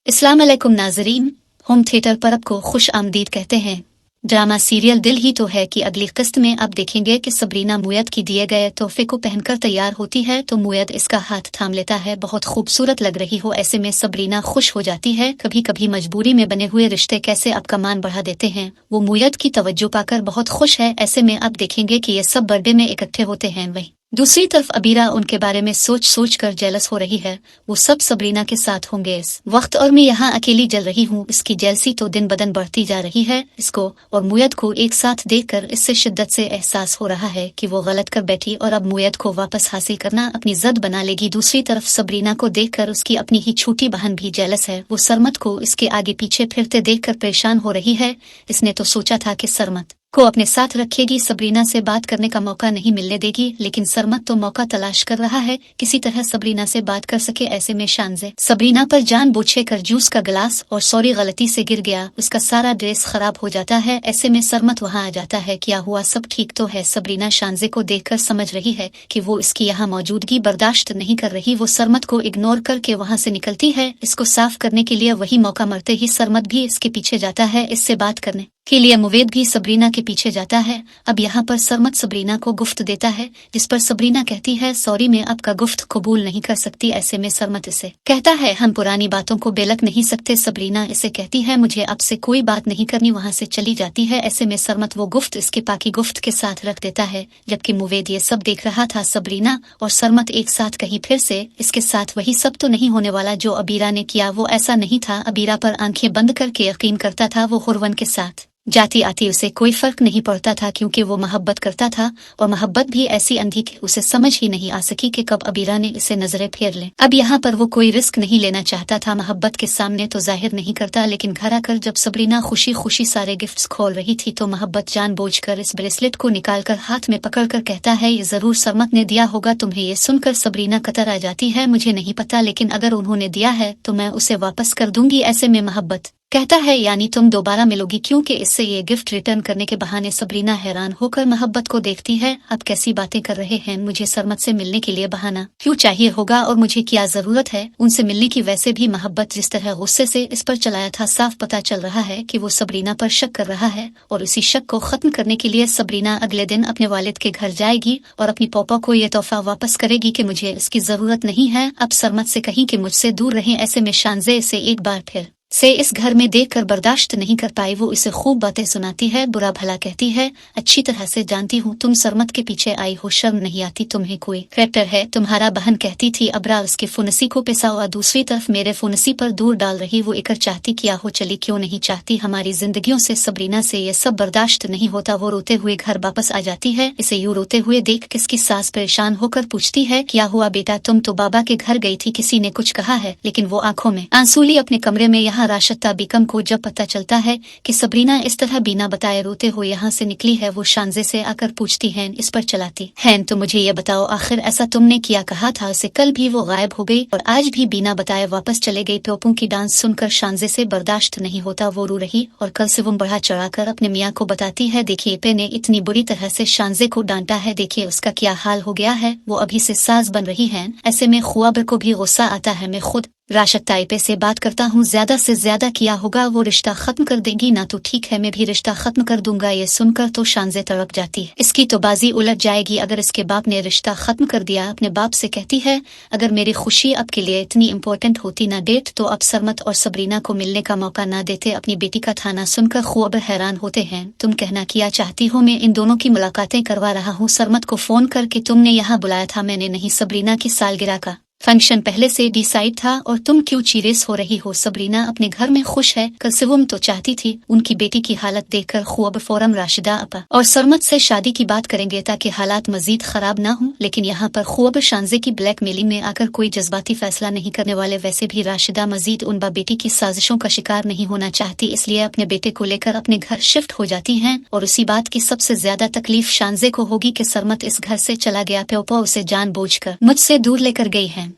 अस्सलाम वालेकुम नाजरीन, होम थिएटर पर आपको खुश आमदीद कहते हैं। ड्रामा सीरियल दिल ही तो है कि अगली किस्त में आप देखेंगे कि सबरीना मुयद की दिए गए तोहफे को पहनकर तैयार होती है तो मुयद इसका हाथ थाम लेता है। बहुत खूबसूरत लग रही हो, ऐसे में सबरीना खुश हो जाती है। कभी कभी मजबूरी में बने हुए रिश्ते कैसे आपका मान बढ़ा देते हैं। वो मुयद की तवज्जो पाकर बहुत खुश है। ऐसे में आप देखेंगे कि ये सब बर्थडे में इकट्ठे होते हैं। वही दूसरी तरफ अबीरा उनके बारे में सोच सोच कर जेलस हो रही है। वो सब सबरीना के साथ होंगे इस वक्त और मैं यहाँ अकेली जल रही हूँ। इसकी जेलसी तो दिन बदन बढ़ती जा रही है। इसको और मुयद को एक साथ देखकर इससे शिद्दत से एहसास हो रहा है कि वो गलत कर बैठी और अब मुयद को वापस हासिल करना अपनी जद बना लेगी। दूसरी तरफ सबरीना को देखकर उसकी अपनी ही छोटी बहन भी जेलस है। वो सरमत को इसके आगे पीछे फिरते देखकर परेशान हो रही है। इसने तो सोचा था कि सरमत को अपने साथ रखेगी, सबरीना से बात करने का मौका नहीं मिलने देगी, लेकिन सरमत तो मौका तलाश कर रहा है किसी तरह सबरीना से बात कर सके। ऐसे में शानजे सबरीना पर जान बूझे कर जूस का गिलास और सॉरी गलती से गिर गया, उसका सारा ड्रेस खराब हो जाता है। ऐसे में सरमत वहाँ आ जाता है। क्या हुआ, सब ठीक तो है? सबरीना शानजे को देखकर समझ रही है कि वो इसकी यहाँ मौजूदगी बर्दाश्त नहीं कर रही। वो सरमत को इग्नोर करके वहाँ से निकलती है। इसको साफ करने के लिए वही मौका मरते ही सरमत भी इसके पीछे जाता है। इससे बात करने के लिए मुवेद भी सबरीना के पीछे जाता है। अब यहाँ पर सरमत सबरीना को गुफ्त देता है, जिस पर सबरीना कहती है सॉरी मैं आपका गुफ्त कबूल नहीं कर सकती। ऐसे में सरमत इसे कहता है हम पुरानी बातों को बेलक नहीं सकते। सबरीना इसे कहती है मुझे आपसे कोई बात नहीं करनी, वहाँ से चली जाती है। ऐसे में सरमत वो गुफ्त इसके पाकी गुफ्त के साथ रख देता है। जबकि मुवेद ये सब देख रहा था। सबरीना और सरमत एक साथ कहीं फिर से इसके साथ वही सब तो नहीं होने वाला जो अबीरा ने किया। वो ऐसा नहीं था। अबीरा पर आंखें बंद करके यकीन करता था। वो हुरवन के साथ जाती आती उसे कोई फर्क नहीं पड़ता था, क्योंकि वो मोहब्बत करता था और मोहब्बत भी ऐसी अंधी कि उसे समझ ही नहीं आ सकी कि कब अबीरा ने इसे नजरें फेर ले। अब यहाँ पर वो कोई रिस्क नहीं लेना चाहता था। मोहब्बत के सामने तो जाहिर नहीं करता, लेकिन घर आकर जब सबरीना खुशी खुशी सारे गिफ्ट्स खोल रही थी तो मोहब्बत जानबूझकर इस ब्रेसलेट को निकालकर हाथ में पकड़कर कहता है ये जरूर सरमत ने दिया होगा तुम्हें। ये सुनकर सबरीना कतर आ जाती है। मुझे नहीं पता, लेकिन अगर उन्होंने दिया है तो मैं उसे वापस कर दूंगी। ऐसे में मोहब्बत कहता है यानी तुम दोबारा मिलोगी, क्योंकि इससे ये गिफ्ट रिटर्न करने के बहाने। सबरीना हैरान होकर मोहब्बत को देखती है। अब कैसी बातें कर रहे हैं, मुझे सरमत से मिलने के लिए बहाना क्यों चाहिए होगा और मुझे क्या जरूरत है उनसे मिलने की। वैसे भी मोहब्बत जिस तरह गुस्से से इस पर चलाया था, साफ पता चल रहा है कि वो सबरीना पर शक कर रहा है। और उसी शक को खत्म करने के लिए सबरीना अगले दिन अपने वालिद के घर जाएगी और अपनी पोपा को ये तोहफा वापस करेगी कि मुझे इसकी जरूरत नहीं है। अब सरमत से कहीं कि मुझसे दूर रहें। ऐसे में शानजे से एक बार फिर से इस घर में देखकर बर्दाश्त नहीं कर पाई। वो इसे खूब बातें सुनाती है, बुरा भला कहती है। अच्छी तरह से जानती हूँ तुम सरमत के पीछे आई हो, शर्म नहीं आती तुम्हें? कोई कैरेक्टर है तुम्हारा? बहन कहती थी अबरा उसके फुनसी को पिसाओ और दूसरी तरफ मेरे फुनसी पर दूर डाल रही। वो इकर चाहती क्या हो, चली क्यों नहीं चाहती हमारी जिंदगियों से। सबरीना से ये सब बर्दाश्त नहीं होता। वो रोते हुए घर वापस आ जाती है। इसे यूं रोते हुए देख किसकी सास परेशान होकर पूछती है क्या हुआ बेटा, तुम तो बाबा के घर गई थी, किसी ने कुछ कहा है? लेकिन वो आंखों में आंसू लिए अपने कमरे में यहाँ राशिदा बेगम को जब पता चलता है कि सबरीना इस तरह बिना बताए रोते हुए यहाँ से निकली है, वो शानजे से आकर पूछती है इस पर चलाती है तो मुझे ये बताओ आखिर ऐसा तुमने क्या कहा था उसे? कल भी वो गायब हो गई और आज भी बिना बताए वापस चले गई। टोपों की डांस सुनकर शानजे से बर्दाश्त नहीं होता। वो रो रही और कल से वो बढ़ा चढ़ाकर अपने मियाँ को बताती है देखिए पे ने इतनी बुरी तरह से शानजे को डांटा है, देखिए उसका क्या हाल हो गया है, वो अभी से सास बन रही है। ऐसे में ख्वाब को भी गुस्सा आता है। मैं खुद राशिद ताइपे से बात करता हूँ, ज्यादा से ज्यादा किया होगा वो रिश्ता खत्म कर देगी ना तो ठीक है मैं भी रिश्ता खत्म कर दूंगा। ये सुनकर तो शानजे तड़प जाती है, इसकी तो बाजी उलट जाएगी अगर इसके बाप ने रिश्ता खत्म कर दिया। अपने बाप से कहती है अगर मेरी खुशी आपके लिए इतनी इम्पोर्टेंट होती ना डेट तो अब सरमत और सबरीना को मिलने का मौका ना देते। अपनी बेटी का थाना सुनकर ख्वाब हैरान होते हैं। तुम कहना क्या चाहती हो? मैं इन दोनों की मुलाकातें करवा रहा हूँ। सरमत को फोन करके तुमने यहाँ बुलाया था? मैंने नहीं, सबरीना की सालगिरह का फंक्शन पहले से डिसाइड था और तुम क्यों चीरेस हो रही हो? सबरीना अपने घर में खुश है। कल सिवम तो चाहती थी उनकी बेटी की हालत देखकर ख्वाब फौरन राशिदा अपा और सरमत से शादी की बात करेंगे ताकि हालात मजीद खराब ना हो। लेकिन यहाँ पर ख्वाब शानजे की ब्लैकमेलिंग में आकर कोई जज्बाती फैसला नहीं करने वाले। वैसे भी राशिदा मजीद उनबा बेटी की साजिशों का शिकार नहीं होना चाहती, इसलिए अपने बेटे को लेकर अपने घर शिफ्ट हो जाती हैं। और उसी बात की सबसे ज्यादा तकलीफ शानजे को होगी कि सरमत इस घर से चला गया, प्योपो उसे जानबूझकर मुझसे दूर लेकर गई है।